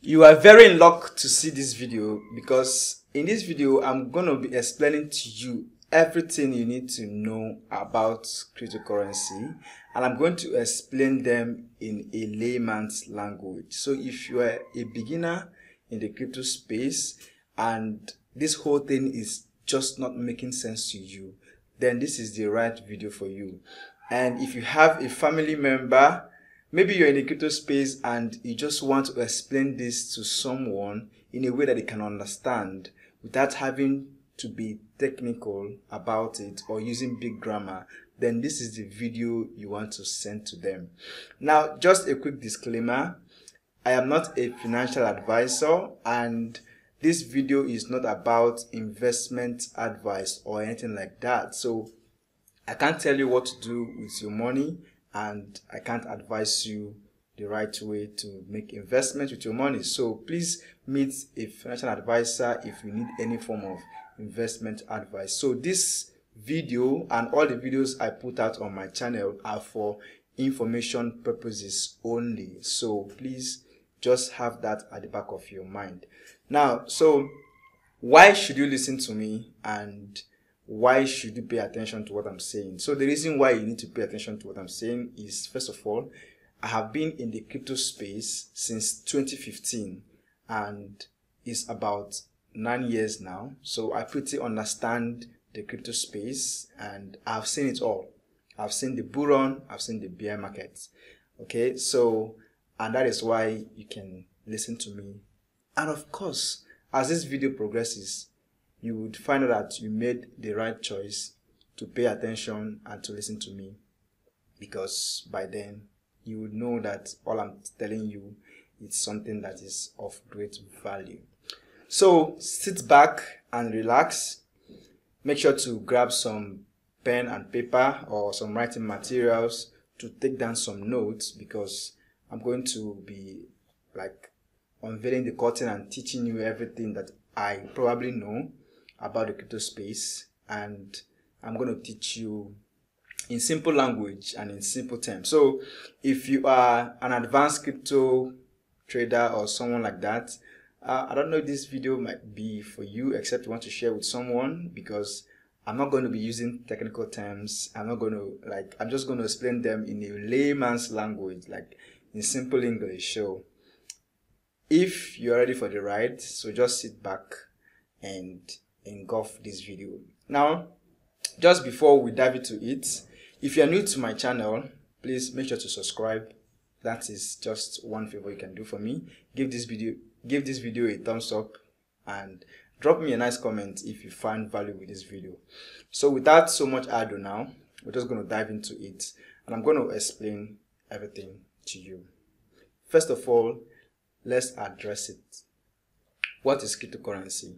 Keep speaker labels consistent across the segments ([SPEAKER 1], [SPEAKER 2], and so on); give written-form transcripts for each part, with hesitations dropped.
[SPEAKER 1] You are very in luck to see this video, because in this video I'm going to be explaining to you everything you need to know about cryptocurrency, and I'm going to explain them in a layman's language. So if you are a beginner in the crypto space and this whole thing is just not making sense to you, then this is the right video for you. And if you have a family member, maybe you're in the crypto space and you just want to explain this to someone in a way that they can understand without having to be technical about it or using big grammar, then this is the video you want to send to them. Now, just a quick disclaimer: I am not a financial advisor, and this video is not about investment advice or anything like that. So I can't tell you what to do with your money, and I can't advise you the right way to make investments with your money. So please meet a financial advisor if you need any form of investment advice. So this video and all the videos I put out on my channel are for information purposes only. So please just have that at the back of your mind. Now, so why should you listen to me, and why should you pay attention to what I'm saying? So the reason why you need to pay attention to what I'm saying is, first of all, I have been in the crypto space since 2015, and it's about 9 years now. So I pretty understand the crypto space, and I've seen it all. I've seen the bull run, I've seen the bear market. Okay, so, and that is why you can listen to me. And of course, as this video progresses, you would find out that you made the right choice to pay attention and to listen to me, because by then you would know that all I'm telling you is something that is of great value. So sit back and relax. Make sure to grab some pen and paper or some writing materials to take down some notes, because I'm going to be like unveiling the curtain and teaching you everything that I probably know about the crypto space, and I'm going to teach you in simple language and in simple terms. So if you are an advanced crypto trader or someone like that, I don't know if this video might be for you, except you want to share with someone, because I'm not going to be using technical terms. I'm just going to explain them in a layman's language, like in simple English. So if you're ready for the ride, so just sit back and engulf this video. Now, just before we dive into it, if you're new to my channel, please make sure to subscribe. That is just one favor you can do for me. Give this video a thumbs up, and drop me a nice comment if you find value with this video. So without so much ado, now we're just going to dive into it, and I'm going to explain everything to you. First of all, let's address it. What is cryptocurrency?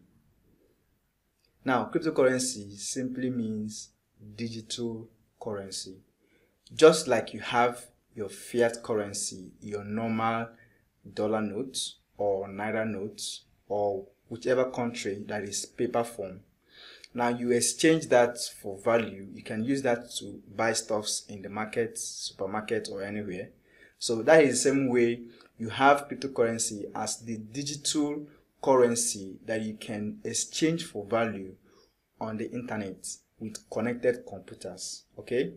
[SPEAKER 1] Now, cryptocurrency simply means digital currency. Just like you have your fiat currency, your normal dollar notes or naira notes, or whichever country that is paper form. Now you exchange that for value. You can use that to buy stuffs in the market, supermarket, or anywhere. So that is the same way you have cryptocurrency as the digital currency that you can exchange for value on the internet with connected computers. Okay,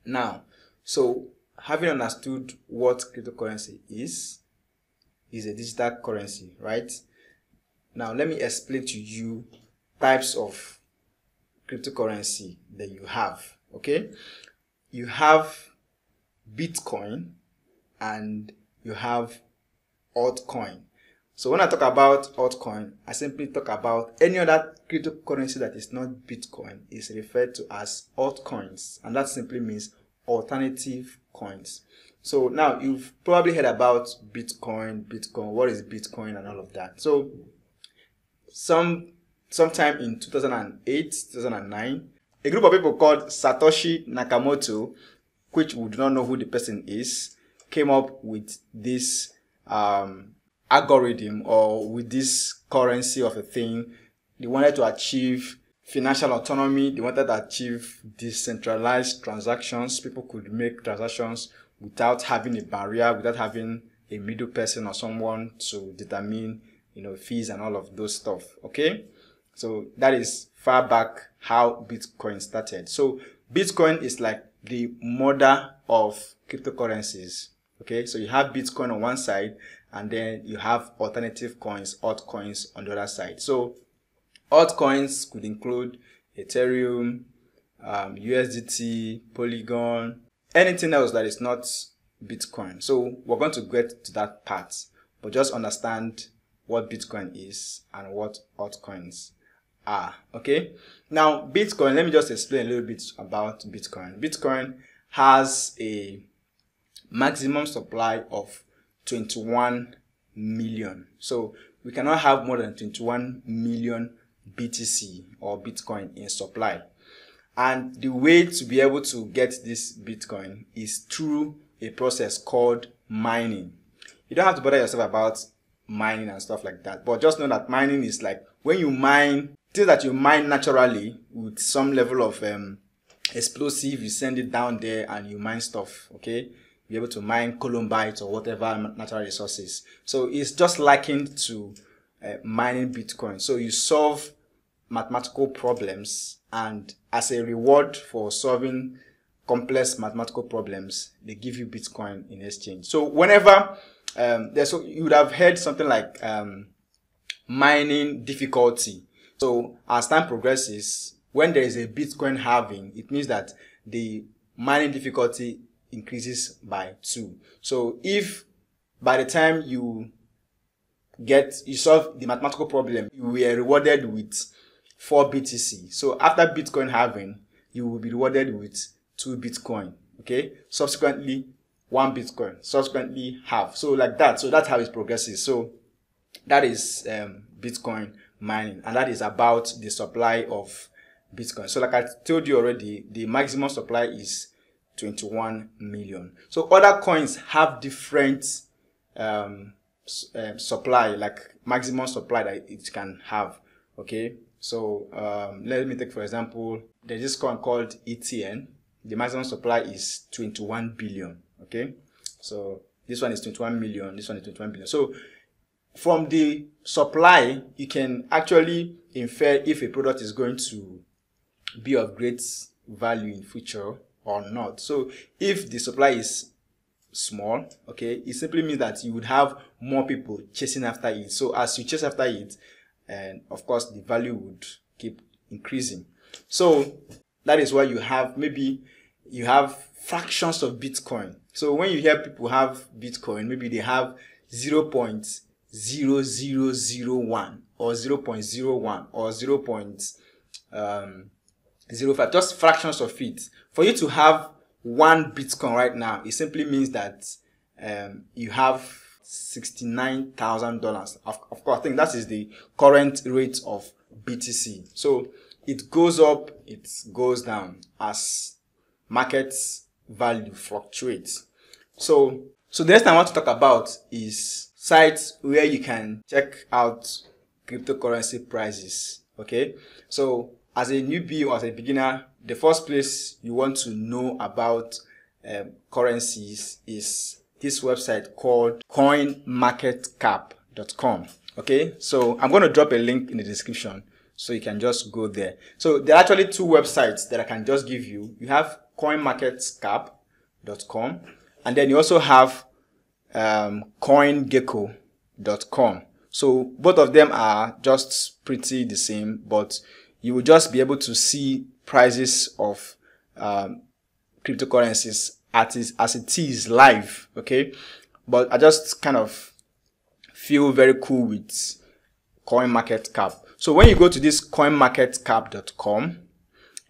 [SPEAKER 1] now, so having understood what cryptocurrency is a digital currency, right? Now let me explain to you types of cryptocurrency that you have. Okay, you have Bitcoin and you have altcoin. So when I talk about altcoin, I simply talk about any other cryptocurrency that is not Bitcoin is referred to as altcoins, and that simply means alternative coins. So now you've probably heard about Bitcoin, what is Bitcoin and all of that. So sometime in 2008, 2009, a group of people called Satoshi Nakamoto, which we do not know who the person is, came up with this algorithm, or with this currency of a thing. They wanted to achieve financial autonomy. They wanted to achieve decentralized transactions. People could make transactions without having a barrier, without having a middle person or someone to determine, fees and all of those stuff. Okay, so that is far back how Bitcoin started. So Bitcoin is like the mother of cryptocurrencies. Okay, so you have Bitcoin on one side, and then you have alternative coins, altcoins, on the other side. So altcoins could include Ethereum, USDT, Polygon, anything else that is not Bitcoin. So we're going to get to that part, but just understand what Bitcoin is and what altcoins are. Okay, now Bitcoin, let me just explain a little bit about Bitcoin. Bitcoin has a maximum supply of 21 million. So we cannot have more than 21 million BTC or Bitcoin in supply. And the way to be able to get this Bitcoin is through a process called mining. You don't have to bother yourself about mining and stuff like that, but just know that mining is like when you mine things that you mine naturally with some level of explosive, you send it down there and you mine stuff. Okay, be able to mine columbites or whatever natural resources. So it's just likened to mining Bitcoin. So you solve mathematical problems, and as a reward for solving complex mathematical problems, they give you Bitcoin in exchange. So whenever you would have heard something like mining difficulty. So as time progresses, when there is a Bitcoin halving, it means that the mining difficulty increases by 2. So if by the time you solve the mathematical problem, you were rewarded with 4 BTC. So after Bitcoin halving, you will be rewarded with 2 Bitcoin. Okay, subsequently 1 Bitcoin, subsequently half. So like that. So that's how it progresses. So that is Bitcoin mining, and that is about the supply of Bitcoin. So like I told you already, the maximum supply is 21 million. So other coins have different supply, like maximum supply that it can have. Okay, so let me take for example, there's this coin called ETN. The maximum supply is 21 billion. Okay, so this one is 21 million, this one is 21 billion. So from the supply, you can actually infer if a product is going to be of great value in future or not. So if the supply is small, okay, it simply means that you would have more people chasing after it. So as you chase after it, and of course the value would keep increasing. So that is why you have, maybe you have fractions of Bitcoin. So when you hear people have Bitcoin, maybe they have 0.0001 or 0.01 or 0.05, just fractions of it. For you to have 1 Bitcoin right now, it simply means that you have $69,000. Of course, I think that is the current rate of BTC. So it goes up, it goes down as market value fluctuates. So the next thing I want to talk about is sites where you can check out cryptocurrency prices. Okay, so as a newbie or as a beginner, the first place you want to know about currencies is this website called coinmarketcap.com. Okay, so I'm going to drop a link in the description so you can just go there. So there are actually 2 websites that I can just give you. You have coinmarketcap.com, and then you also have coingecko.com. So both of them are just pretty the same, but you will just be able to see prices of cryptocurrencies as it is live. Okay, but I just kind of feel very cool with CoinMarketCap. So when you go to this coinmarketcap.com,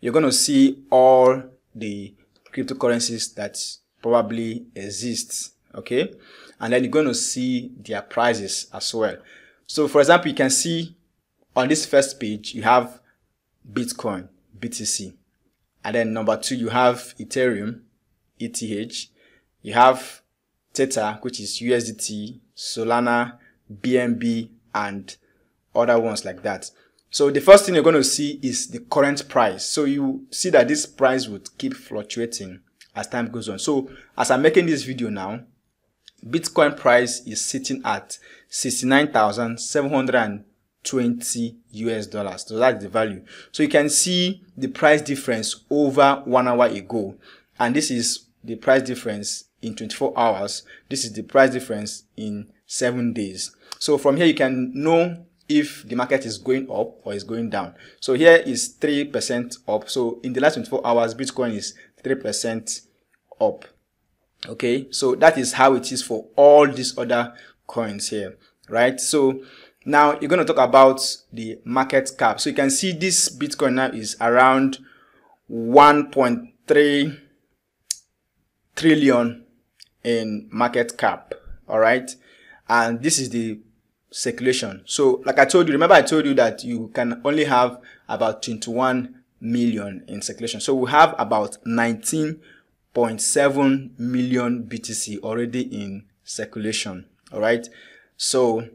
[SPEAKER 1] you're going to see all the cryptocurrencies that probably exist. Okay, and then you're going to see their prices as well. So for example, you can see on this first page you have Bitcoin, BTC, and then number 2 you have Ethereum, ETH, you have Theta, which is USDT, Solana, BNB, and other ones like that. So the first thing you're going to see is the current price. So you see that this price would keep fluctuating as time goes on. So as I'm making this video now, Bitcoin price is sitting at 69,720 US dollars. So that's the value. So you can see the price difference over 1 hour ago, and this is the price difference in 24 hours. This is the price difference in 7 days. So from here you can know if the market is going up or is going down. So here is 3% up. So in the last 24 hours, Bitcoin is 3% up. Okay, so that is how it is for all these other coins here, right? So now you're going to talk about the market cap. So you can see this Bitcoin now is around 1.3 trillion in market cap. All right, and this is the circulation. So like I told you, remember I told you that you can only have about 21 million in circulation. So we have about 19.7 million BTC already in circulation. All right, so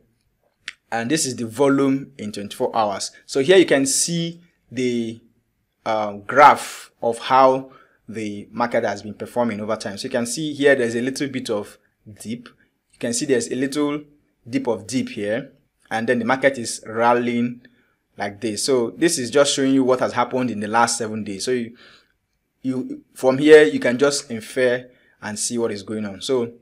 [SPEAKER 1] and this is the volume in 24 hours. So here you can see the graph of how the market has been performing over time. So you can see here there's a little bit of dip. You can see there's a little dip of dip here, and then the market is rallying like this. So this is just showing you what has happened in the last 7 days. So you from here you can just infer and see what is going on. So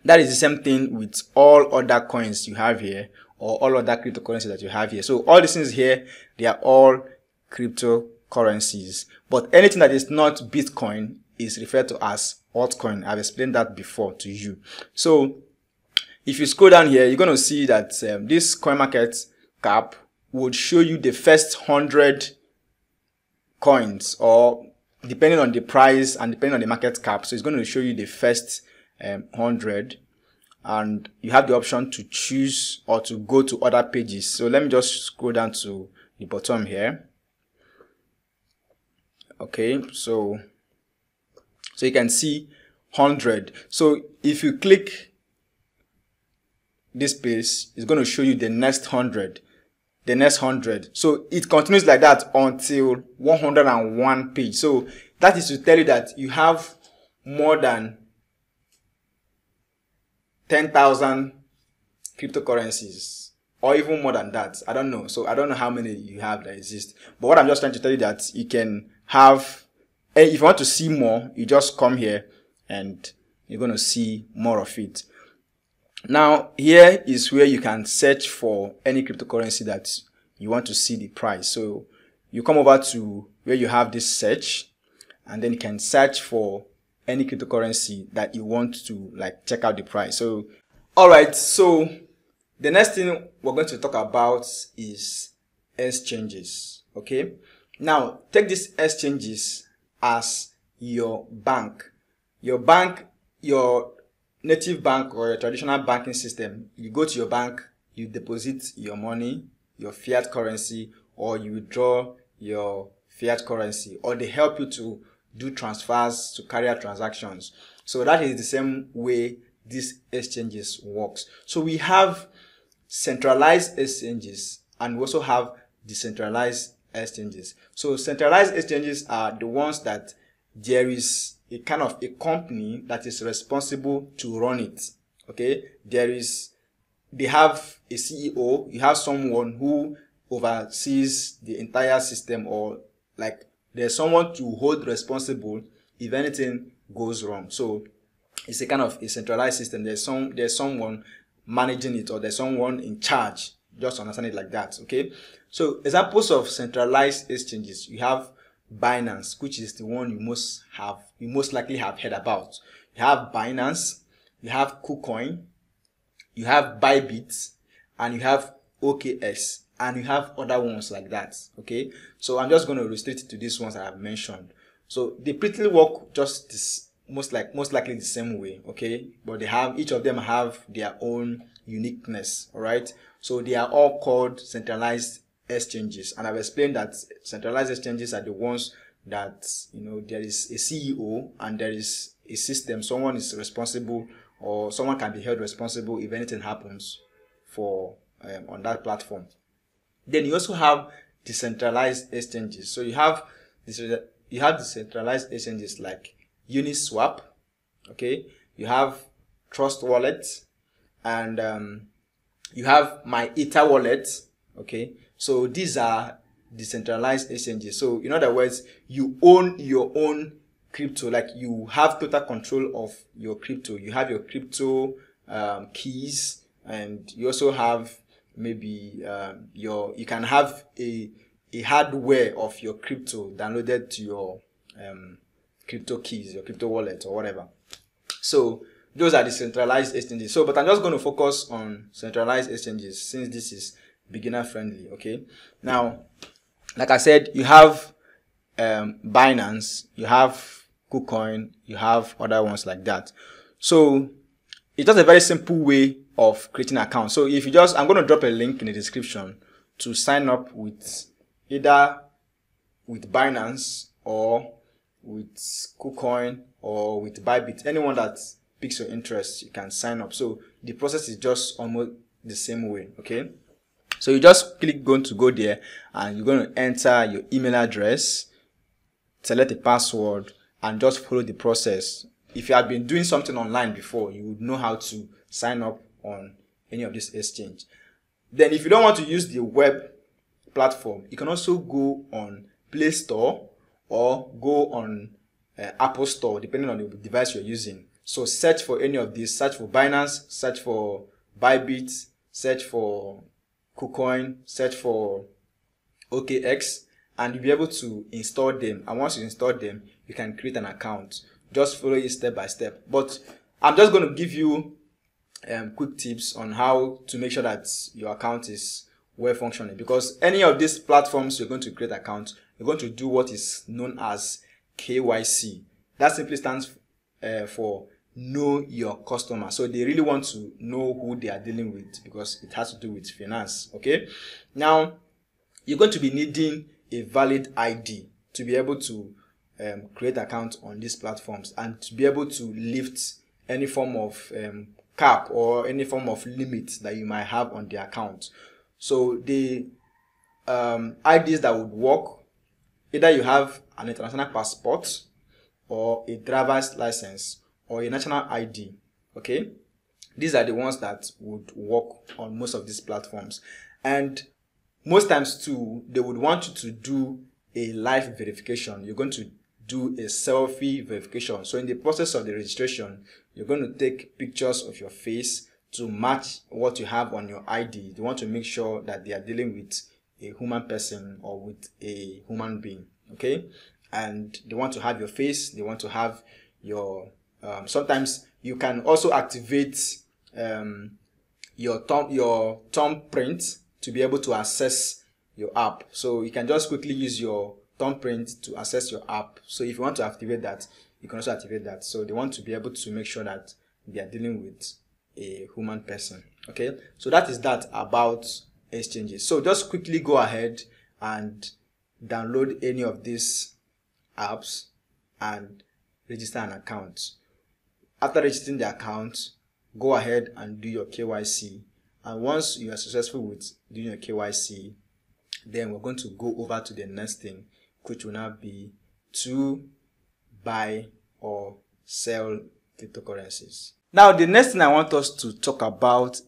[SPEAKER 1] that is the same thing with all other coins you have here, or all other cryptocurrencies that you have here. So all these things here, they are all cryptocurrencies, but anything that is not Bitcoin is referred to as altcoin. I've explained that before to you. So if you scroll down here, you're going to see that this coin market cap would show you the first 100 coins, or depending on the price and depending on the market cap. So it's going to show you the first 100, and you have the option to choose or to go to other pages. So let me just scroll down to the bottom here. Okay, so you can see 100. So if you click this page, is going to show you the next 100, the next 100. So it continues like that until 101 page. So that is to tell you that you have more than 10,000 cryptocurrencies, or even more than that. I don't know. So I don't know how many you have that exist. But what I'm just trying to tell you that you can have, if you want to see more, you just come here and you're going to see more of it. Now, here is where you can search for any cryptocurrency that you want to see the price. So you come over to where you have this search, and then you can search for any cryptocurrency that you want to like check out the price. So, all right. So the next thing we're going to talk about is exchanges. Okay. Now, take these exchanges as your bank. Your bank, your native bank or your traditional banking system. You go to your bank, you deposit your money, your fiat currency, or you withdraw your fiat currency, or they help you to do transfers, to carry out transactions. So that is the same way these exchanges works. So we have centralized exchanges, and we also have decentralized exchanges. So centralized exchanges are the ones that there is a kind of a company that is responsible to run it. Okay, they have a CEO. You have someone who oversees the entire system, or like there's someone to hold responsible if anything goes wrong. So it's a kind of a centralized system. There's someone managing it, or there's someone in charge. Just understand it like that. Okay, so examples of centralized exchanges, you have Binance, which is the one you most likely have heard about. You have Binance, you have KuCoin, you have Bybit, and you have OKX, and you have other ones like that. Okay, so I'm just going to restrict it to these ones I have mentioned. So they pretty work just this, most likely the same way. Okay, but each of them have their own uniqueness. All right, so they are all called centralized exchanges, and I've explained that centralized exchanges are the ones that, you know, there is a CEO and there is a system. Someone is responsible, or someone can be held responsible if anything happens for on that platform. Then you also have decentralized exchanges. So you have decentralized exchanges like Uniswap. Okay, you have Trust Wallet, and you have my Ether Wallet. Okay, so these are decentralized exchanges. So in other words, you own your own crypto, like you have total control of your crypto. You have your crypto keys, and you also have maybe you can have a hardware of your crypto downloaded to your crypto keys, your crypto wallet or whatever. So those are the centralized exchanges. So, but I'm just going to focus on centralized exchanges since this is beginner friendly. Okay. Now, like I said, you have Binance, you have KuCoin, you have other ones like that. So it's just a very simple way of creating an account. So if you just, I'm going to drop a link in the description to sign up with either with Binance or with KuCoin or with Bybit. Anyone that piques your interest, you can sign up. So the process is just almost the same way. Okay. So you just going to go there and you're going to enter your email address, select a password, and just follow the process. If you have been doing something online before, you would know how to sign up on any of this exchange. Then if you don't want to use the web platform, you can also go on Play Store or go on Apple Store, depending on the device you're using. So search for any of these, search for Binance, search for Bybit, search for KuCoin, search for OKX, and you'll be able to install them. And once you install them, you can create an account. Just follow it step by step. But I'm just going to give you quick tips on how to make sure that your account is well functioning, because any of these platforms you're going to create account, you're going to do what is known as KYC. That simply stands for know your customer. So they really want to know who they are dealing with, because it has to do with finance. Okay, now you're going to be needing a valid ID to be able to create account on these platforms and to be able to lift any form of cap or any form of limit that you might have on the account. So the IDs that would work, either you have an international passport or a driver's license or a national ID. Okay, these are the ones that would work on most of these platforms. And most times too, they would want you to do a live verification. You're going to do a selfie verification. So in the process of the registration, you're going to take pictures of your face to match what you have on your ID. You want to make sure that they are dealing with a human person or with a human being. Okay, and they want to have your face, they want to have your sometimes you can also activate your thumbprint to be able to access your app. So you can just quickly use your thumbprint to access your app. So if you want to activate that, you can also activate that. So they want to be able to make sure that they are dealing with a human person. Okay, so that is that about exchanges. So just quickly go ahead and download any of these apps and register an account. After registering the account, go ahead and do your KYC. And once you are successful with doing your KYC, then we're going to go over to the next thing, which will now be to buy or sell cryptocurrencies. Now, the next thing I want us to talk about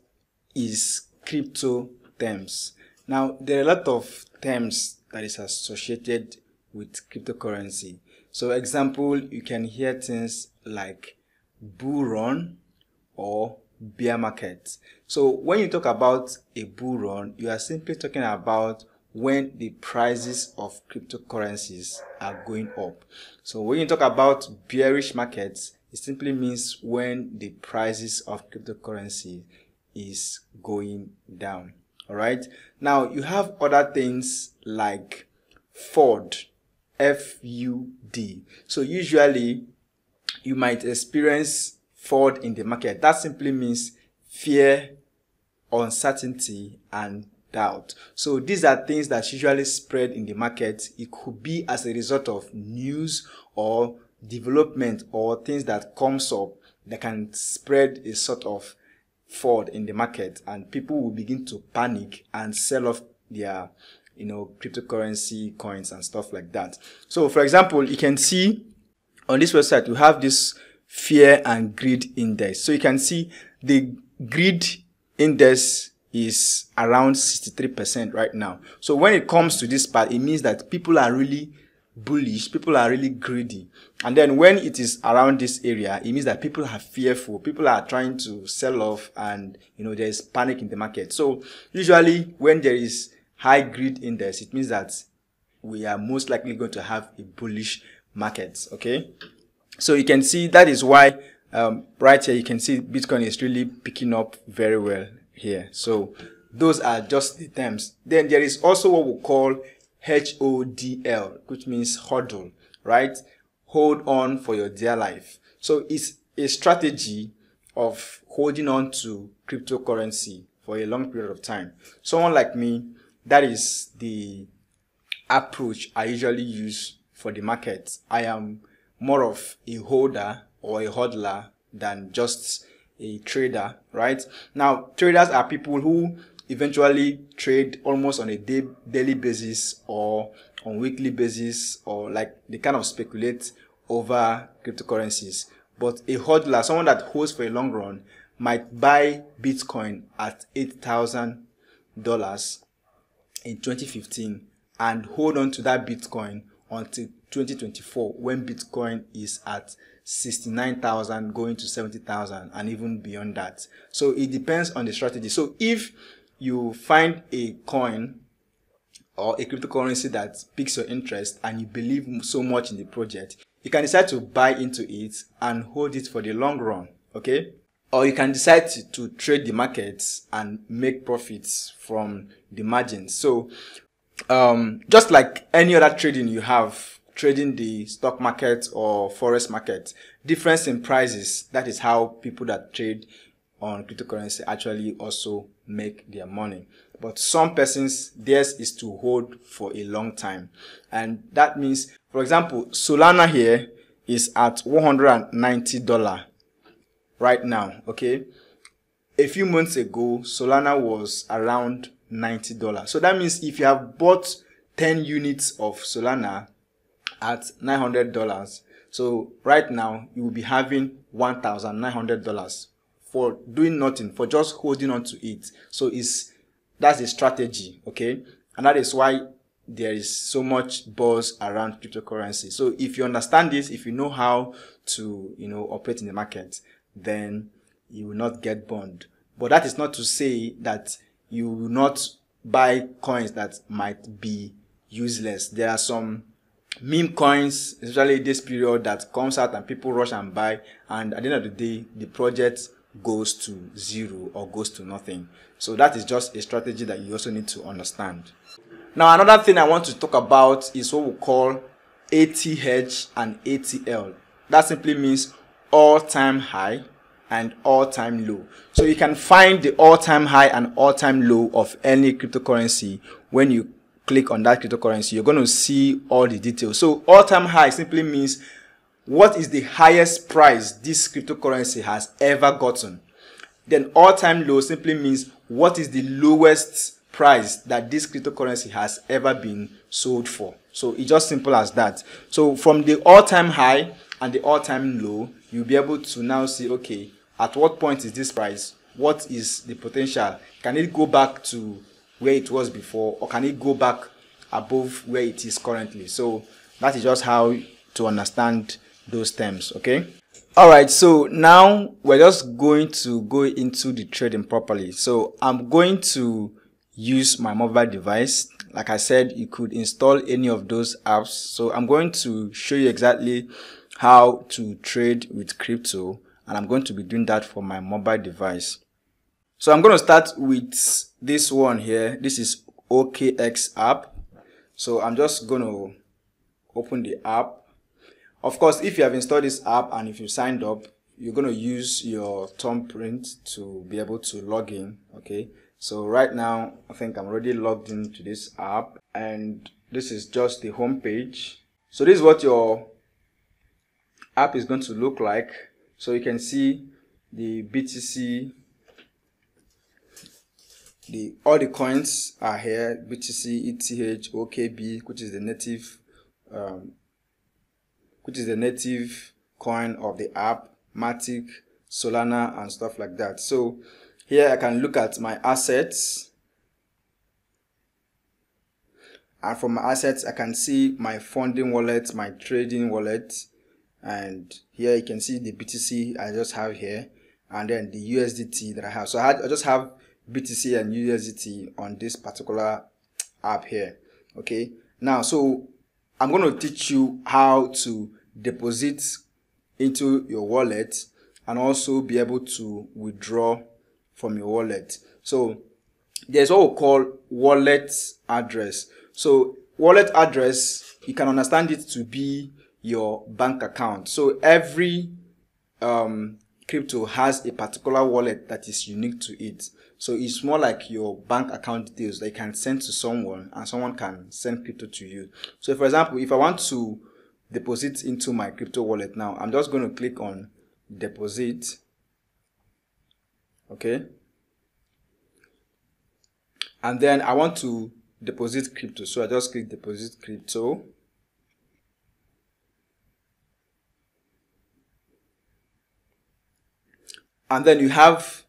[SPEAKER 1] is crypto terms. Now, there are a lot of terms that is associated with cryptocurrency. So, example, you can hear things like bull run or bear market. So, when you talk about a bull run, you are simply talking about when the prices of cryptocurrencies are going up. So, when you talk about bearish markets, it simply means when the prices of cryptocurrency is going down. All right. Now you have other things like FUD, F-U-D. So usually you might experience FUD in the market. That simply means fear, uncertainty, and doubt. So these are things that usually spread in the market. It could be as a result of news or development or things that comes up that can spread a sort of FUD in the market, and people will begin to panic and sell off their cryptocurrency coins and stuff like that. So for example, you can see on this website you have this fear and greed index. So you can see the greed index is around 63% right now. So when it comes to this part, it means that people are really bullish, people are really greedy. And then when it is around this area, it means that people are fearful, people are trying to sell off, and there's panic in the market. So usually when there is high greed index, it means that we are most likely going to have a bullish market. Okay, so you can see that is why right here you can see Bitcoin is really picking up very well here. So those are just the terms. Then there is also what we call HODL, which means hodl, right? Hold on for your dear life. So it's a strategy of holding on to cryptocurrency for a long period of time. Someone like me, that is the approach I usually use for the market. I am more of a holder or a hodler than just a trader, right? Now, traders are people who eventually trade almost on a daily basis or on weekly basis, or like they kind of speculate over cryptocurrencies. But a hodler, someone that holds for a long run, might buy Bitcoin at $8,000 in 2015 and hold on to that Bitcoin until 2024, when Bitcoin is at 69,000 going to 70,000 and even beyond that. So it depends on the strategy. So if you find a coin or a cryptocurrency that piques your interest and you believe so much in the project, you can decide to buy into it and hold it for the long run. Okay, or you can decide to trade the markets and make profits from the margins. So just like any other trading you have, trading the stock market or forex market, difference in prices, that is how people that trade on cryptocurrency actually also make their money. But some persons, theirs is to hold for a long time. And that means, for example, Solana here is at $190 right now. Okay, a few months ago Solana was around $90. So that means if you have bought 10 units of Solana at $900, so right now you will be having $1,900 for doing nothing, for just holding on to it. So that's a strategy. Okay, and that is why there is so much buzz around cryptocurrency. So if you understand this, if you know how to operate in the market, then you will not get burned. But that is not to say that you will not buy coins that might be useless. There are some meme coins, especially this period, that comes out and people rush and buy, and at the end of the day the project goes to zero or goes to nothing. So that is just a strategy that you also need to understand. Now, another thing I want to talk about is what we call ATH and ATL. That simply means all-time high and all-time low. So you can find the all-time high and all-time low of any cryptocurrency. When you click on that cryptocurrency, you're going to see all the details. So all-time high simply means what is the highest price this cryptocurrency has ever gotten. Then all-time low simply means what is the lowest price that this cryptocurrency has ever been sold for. So it's just simple as that. So from the all-time high and the all-time low, you'll be able to now see, okay, at what point is this price? What is the potential? Can it go back to where it was before, or can it go back above where it is currently? So that is just how to understand those terms. Okay. All right. So now we're just going to go into the trading properly. So I'm going to use my mobile device. Like I said, you could install any of those apps. So I'm going to show you exactly how to trade with crypto, and I'm going to be doing that for my mobile device. So I'm going to start with this one here. This is OKX app. So I'm just going to open the app. Of course, if you have installed this app and if you signed up, you're going to use your thumbprint to be able to log in. Okay. So right now, I think I'm already logged into this app, and this is just the home page. So this is what your app is going to look like. So you can see the BTC, all the coins are here: BTC, ETH, OKB, which is the native coin of the app, Matic, Solana, and stuff like that. So here I can look at my assets, and from my assets I can see my funding wallet, my trading wallet, and here you can see the BTC I just have here, and then the USDT that I have. So I just have BTC and USDT on this particular app here. Okay, now so I'm going to teach you how to deposit into your wallet and also be able to withdraw from your wallet. So there's what we call wallet address. So wallet address, you can understand it to be your bank account. So every crypto has a particular wallet that is unique to it. So it's more like your bank account details that you can send to someone and someone can send crypto to you. So for example, if I want to deposit into my crypto wallet now, I'm just going to click on deposit. Okay. And then I want to deposit crypto. So I just click deposit crypto. And then you have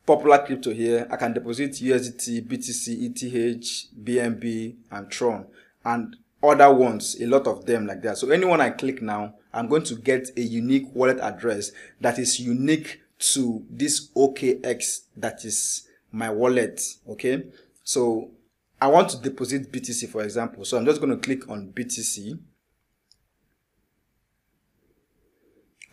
[SPEAKER 1] popular crypto here. I can deposit USDT, BTC, ETH, BNB, and Tron, and other ones, a lot of them like that. So anyone I click now, I'm going to get a unique wallet address that is unique to this OKX that is my wallet. Okay, so I want to deposit BTC, for example. So I'm just going to click on BTC,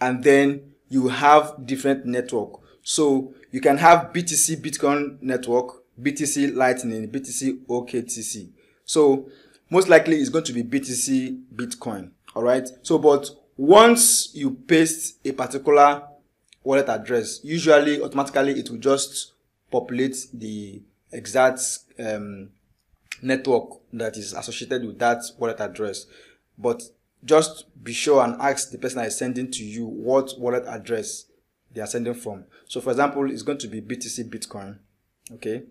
[SPEAKER 1] and then you have different network. So you can have BTC Bitcoin network, BTC Lightning, BTC OKTC. So most likely it's going to be BTC Bitcoin. All right. So, but once you paste a particular wallet address, usually automatically it will just populate the exact network that is associated with that wallet address. But just be sure and ask the person that is sending to you what wallet address they are sending from. So for example, it's going to be BTC Bitcoin. Okay.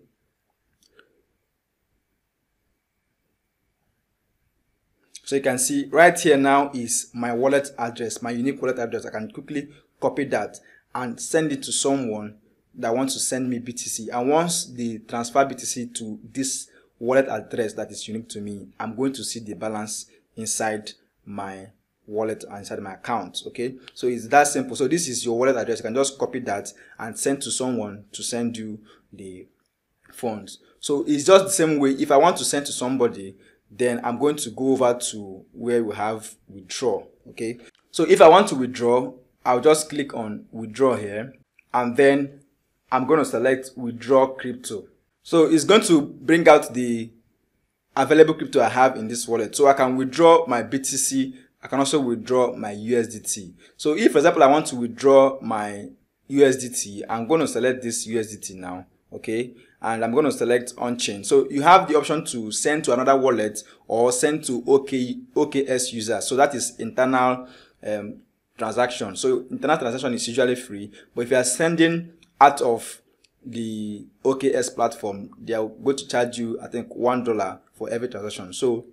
[SPEAKER 1] So you can see right here now is my wallet address, my unique wallet address. I can quickly copy that and send it to someone that wants to send me BTC. And once they transfer BTC to this wallet address that is unique to me, I'm going to see the balance inside my wallet and inside my account. Okay, so it's that simple. So this is your wallet address. You can just copy that and send to someone to send you the funds. So it's just the same way. If I want to send to somebody, then I'm going to go over to where we have withdraw. Okay, so if I want to withdraw, I'll just click on withdraw here, and then I'm going to select withdraw crypto. So it's going to bring out the available crypto I have in this wallet. So I can withdraw my BTC. I can also withdraw my USDT. So if, for example, I want to withdraw my USDT, I'm going to select this USDT now. Okay, and I'm going to select on-chain. So you have the option to send to another wallet or send to OKS user. So that is internal transaction. So internal transaction is usually free, but if you are sending out of the OKS platform, they are going to charge you, I think, $1 for every transaction. So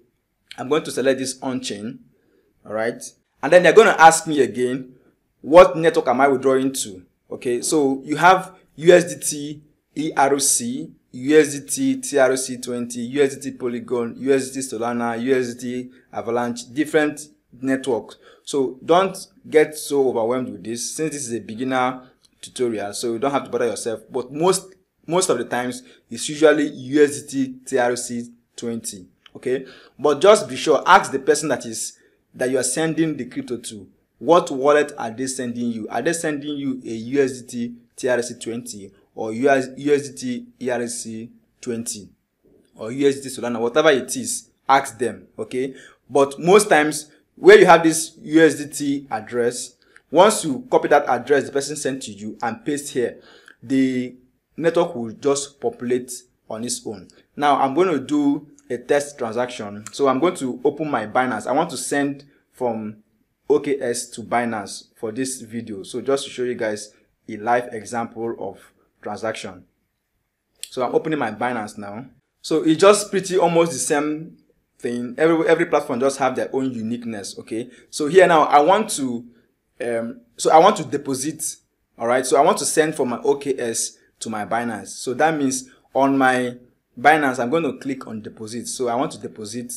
[SPEAKER 1] I'm going to select this on-chain. All right, and then they're going to ask me again, what network am I withdrawing to? Okay, so you have USDT ERC, USDT TRC20, USDT Polygon, USDT Solana, USDT Avalanche, different networks. So don't get so overwhelmed with this, since this is a beginner tutorial, so you don't have to bother yourself. But most of the times it's usually USDT TRC20. Okay, but just be sure, ask the person that you are sending the crypto to, what wallet are they sending you? Are they sending you a USDT TRC20 or USDT ERC20 or USDT Solana, whatever it is? Ask them. Okay, but most times where you have this USDT address, once you copy that address the person sent to you and paste here, the network will just populate on its own. Now I'm going to do a test transaction. So I'm going to open my Binance. I want to send from OKS to Binance for this video. So just to show you guys a live example of transaction. So I'm opening my Binance now. So it's just pretty almost the same thing. Every platform just have their own uniqueness. Okay, so here now I want to so I want to deposit. All right, so I want to send from my OKX to my Binance. So that means on my Binance, I'm going to click on deposit. So I want to deposit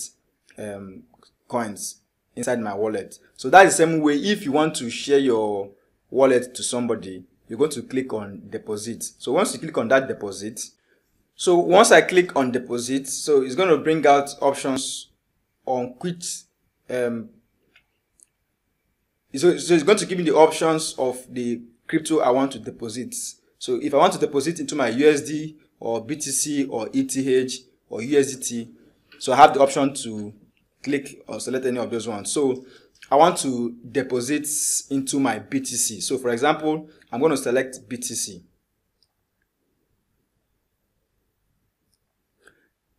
[SPEAKER 1] coins inside my wallet. So that's the same way if you want to share your wallet to somebody, you're going to click on deposit. So once you click on that deposit, so once I click on deposit, so it's going to bring out options on which so it's going to give me the options of the crypto I want to deposit. So if I want to deposit into my USD or BTC or ETH or USDT, so I have the option to click or select any of those ones. So I want to deposit into my BTC. So for example, I'm going to select BTC.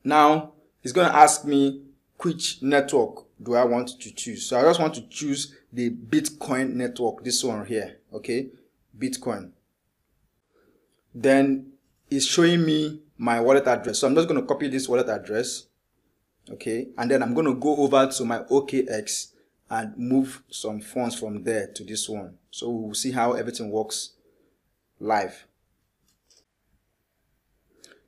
[SPEAKER 1] Now it's going to ask me which network do I want to choose. So I just want to choose the Bitcoin network, this one here, okay, Bitcoin. Then it's showing me my wallet address. So I'm just going to copy this wallet address, okay, and then I'm going to go over to my OKX and move some funds from there to this one. So we'll see how everything works live.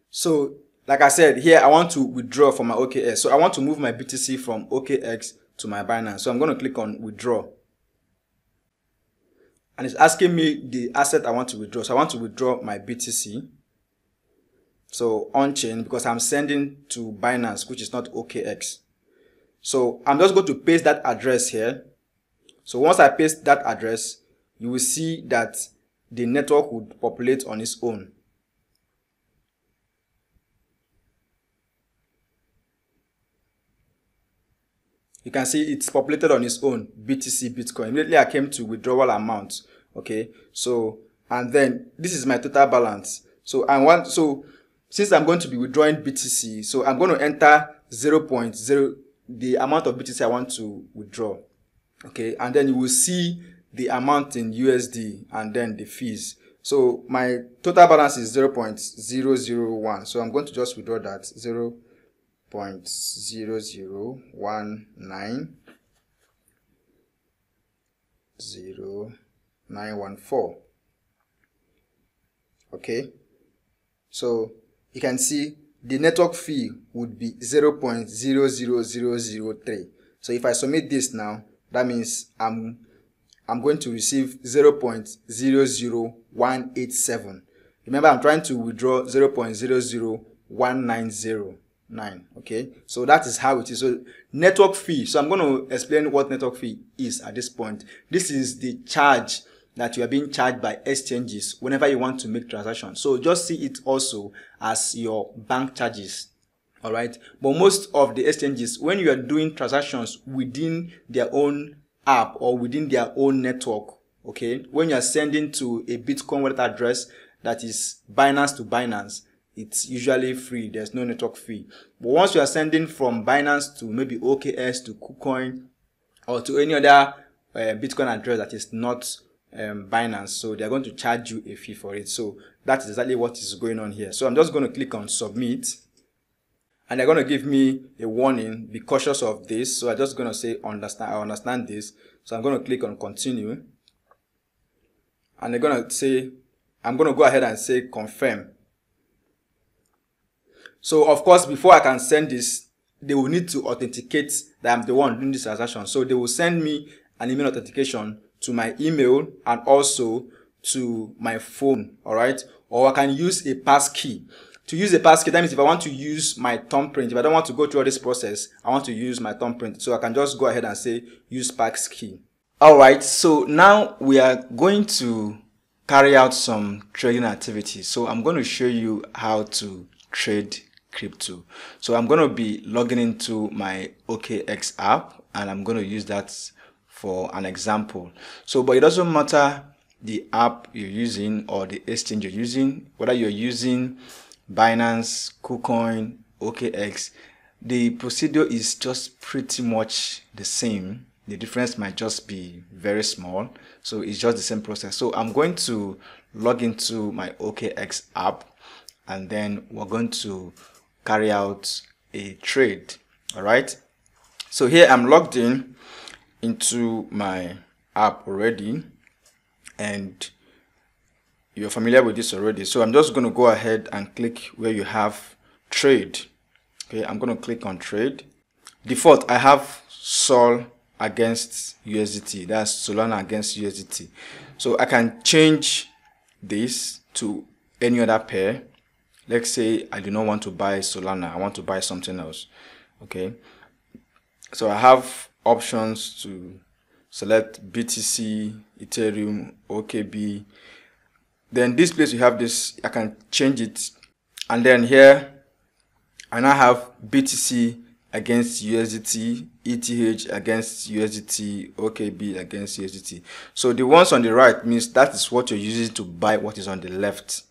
[SPEAKER 1] So like I said, here I want to withdraw from my OKX. So I want to move my BTC from OKX to my Binance. So I'm going to click on withdraw. And it's asking me the asset I want to withdraw. So I want to withdraw my BTC. So on-chain, because I'm sending to Binance, which is not OKX. So I'm just going to paste that address here. So once I paste that address, you will see that the network would populate on its own. You can see it's populated on its own, BTC, Bitcoin. Immediately I came to withdrawal amount. Okay, so, and then this is my total balance. So since I'm going to be withdrawing BTC, so I'm going to enter 0.0, the amount of BTC I want to withdraw. Okay, and then you will see the amount in USD and then the fees. So my total balance is 0.001. So I'm going to just withdraw that 0.00190,914. Okay, so you can see the network fee would be 0.00003. So if I submit this now, that means I'm going to receive 0.00187. Remember, I'm trying to withdraw 0.00190. Okay, so that is how it is. So network fee, so I'm going to explain what network fee is at this point. This is the charge that you are being charged by exchanges whenever you want to make transactions. So just see it also as your bank charges. All right, but most of the exchanges, when you are doing transactions within their own app or within their own network, okay, when you are sending to a Bitcoin wallet address that is Binance to Binance, it's usually free. There's no network fee. But once you are sending from Binance to maybe OKX to KuCoin or to any other Bitcoin address that is not Binance, so they're going to charge you a fee for it. So that's exactly what is going on here. So I'm just going to click on submit, and they're going to give me a warning, be cautious of this. So I'm just going to say I understand this. So I'm going to click on continue, and they're going to say, I'm going to go ahead and say confirm. So of course, before I can send this, they will need to authenticate that I'm the one doing this transaction. So they will send me an email authentication to my email and also to my phone. All right, or I can use a passkey. To use a passkey, that means if I want to use my thumbprint, if I don't want to go through all this process, I want to use my thumbprint. So I can just go ahead and say use passkey. All right, so now we are going to carry out some trading activities. So I'm going to show you how to trade crypto. So I'm going to be logging into my OKX app, and I'm going to use that for an example. So, but it doesn't matter the app you're using or the exchange you're using, whether you're using Binance, KuCoin, OKX, the procedure is just pretty much the same. The difference might just be very small. So it's just the same process. So I'm going to log into my OKX app, and then we're going to carry out a trade. All right, so here I'm logged into my app already and you're familiar with this already. So I'm just going to go ahead and click where you have trade. Okay, I'm going to click on trade. Default, I have Sol against USDT. That's Solana against USDT. So I can change this to any other pair. Let's say I do not want to buy Solana. I want to buy something else. Okay. So I have options to select BTC, Ethereum, OKB. Then this place you have this, I can change it. And then here, I now have BTC against USDT, ETH against USDT, OKB against USDT. So the ones on the right means that is what you're using to buy what is on the left.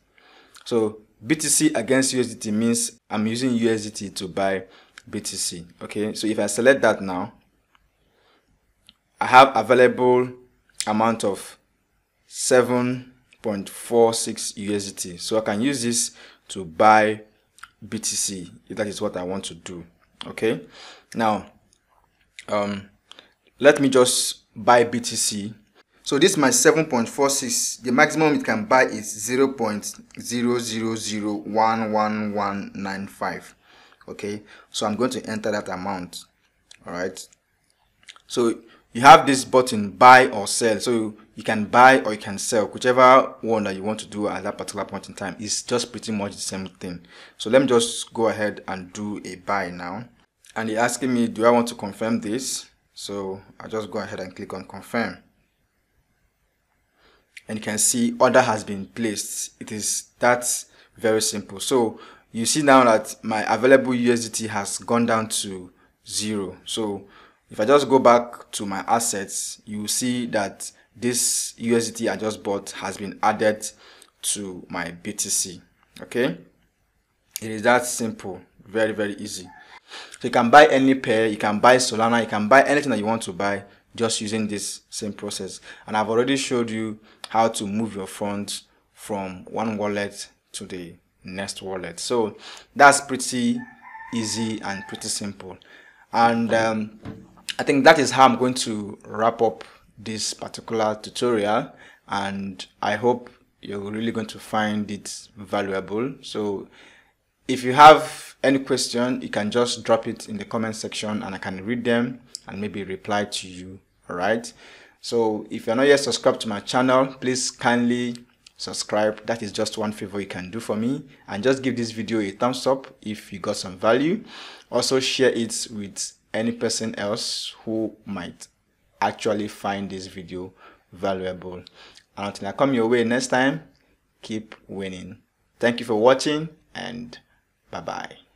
[SPEAKER 1] So BTC against USDT means I'm using USDT to buy BTC. Okay, so if I select that now, I have available amount of 7.46 USDT. So I can use this to buy BTC if that is what I want to do. Okay, now let me just buy BTC. So this is my 7.46. The maximum it can buy is 0.000111195. Okay, so I'm going to enter that amount. All right, so you have this button buy or sell, so you can buy or you can sell, whichever one that you want to do at that particular point in time. Is just pretty much the same thing. So let me just go ahead and do a buy now, and they're asking me, do I want to confirm this? So I'll just go ahead and click on confirm, and you can see order has been placed. That's very simple. So you see now that my available USDT has gone down to 0. So if I just go back to my assets, you will see that this USDT I just bought has been added to my BTC. Okay, it is that simple. Very, very easy. So you can buy any pair, you can buy Solana, you can buy anything that you want to buy just using this same process. And I've already showed you how to move your funds from one wallet to the next wallet. So that's pretty easy and pretty simple. And I think that is how I'm going to wrap up this particular tutorial, and I hope you're really going to find it valuable. So if you have any question, you can just drop it in the comment section and I can read them and maybe reply to you. All right, so if you're not yet subscribed to my channel, please kindly subscribe. That is just one favor you can do for me, and just give this video a thumbs up if you got some value. Also share it with any person else who might actually find this video valuable. And until I come your way next time, keep winning. Thank you for watching, and bye bye.